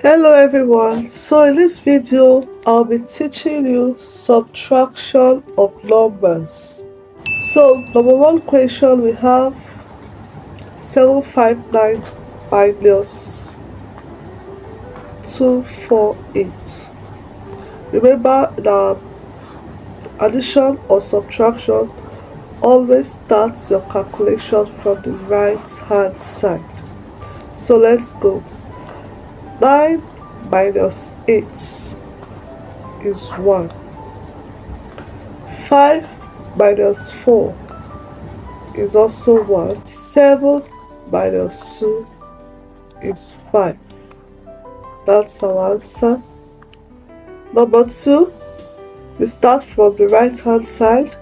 Hello everyone, so in this video I'll be teaching you subtraction of numbers. So number one question, we have 759 minus 248. Remember that addition or subtraction, always starts your calculation from the right hand side. So let's go. 9 minus 8 is 1. 5 minus 4 is also 1. 7 minus 2 is 5. That's our answer. Number 2, we start from the right hand side.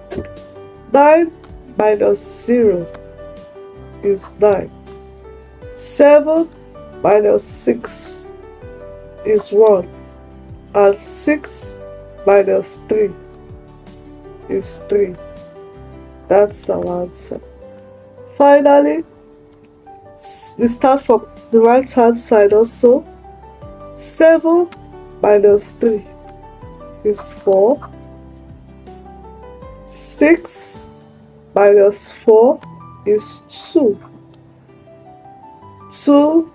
9 minus 0 is 9. 7 minus 6 is 1. And 6 minus 3 is 3. That's our answer. Finally, we start from the right hand side also. 7 minus 3 is 4. 6 minus 4 is 2. 2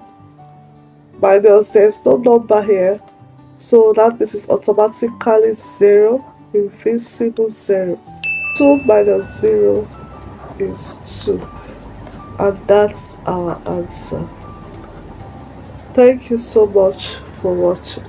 minus, there's no number here, so that this is automatically 0, invisible 0. 2 minus 0 is 2, and that's our answer. Thank you so much for watching.